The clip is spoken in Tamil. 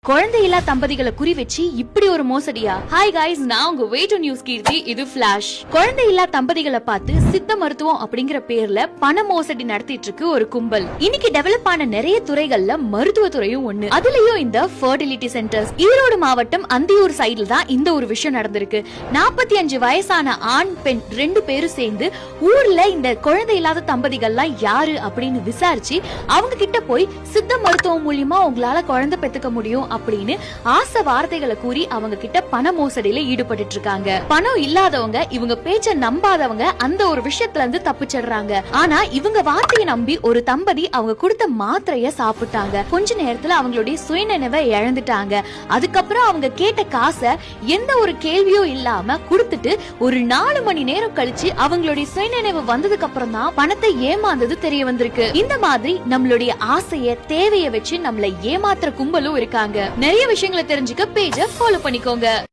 குழந்தையில்லா தம்பதிகளை குறி வச்சு இப்படி ஒரு மோசடியா? ஹாய் காய்ஸ், நான் உங்க வே டு நியூஸ் கீர்த்தி. இது பிளாஷ். குழந்தையில்லா தம்பதிகளை பார்த்து சித்த மருத்துவம் அப்படிங்கிற பேர்ல பண மோசடி நடத்திட்டு இருக்கு ஒரு கும்பல். இன்னைக்கு டெவலப் ஆன நிறைய துறைகள்ல மருத்துவ துறையும் ஒண்ணு. அதுலயும் இந்த ஃபர்டிலிட்டி சென்டர்ஸ். ஈரோடு மாவட்டம் அந்தியூர் சைடுல தான் இந்த ஒரு விஷயம் நடந்திருக்கு. 45 வயசான ஆண் பெண் 2 பேரும் சேர்ந்து ஊர்ல இந்த குழந்தை இல்லாத தம்பதிகள்லாம் யாரு அப்படின்னு விசாரிச்சு அவங்க கிட்ட போய் சித்த மருத்துவம் மூலியமா உங்களால குழந்தை பெத்துக்க முடியும் அப்படின்னு ஆசை வார்த்தைகளை கூறி அவங்க கிட்ட பண மோசடியில ஈடுபட்டு இருக்காங்க. பணம் இல்லாதவங்க இவங்க பேச்ச நம்பாதவங்க அந்த ஒரு விஷயத்துல இருந்து தப்பிச்சிடுறாங்க. ஆனா இவங்க வார்த்தையை நம்பி ஒரு தம்பதி அவங்க கொடுத்த மாத்திரைய சாப்பிட்டாங்க. கொஞ்ச நேரத்துல அவங்களுடைய சுயநினைவை இழந்துட்டாங்க. அதுக்கப்புறம் அவங்க கேட்ட காசை எந்த ஒரு கேள்வியும் இல்லாம கொடுத்துட்டு ஒரு 4 மணி நேரம் கழிச்சு அவங்களுடைய சுயநினைவு வந்ததுக்கு அப்புறம் தான் பணத்தை ஏமாந்தது தெரிய வந்திருக்கு. இந்த மாதிரி நம்மளுடைய ஆசைய தேவையை வச்சு நம்மளை ஏமாத்துற கும்பலும் இருக்காங்க. நிறைய விஷயங்களை தெரிஞ்சுக்க பேஜை ஃபாலோ பண்ணிக்கோங்க.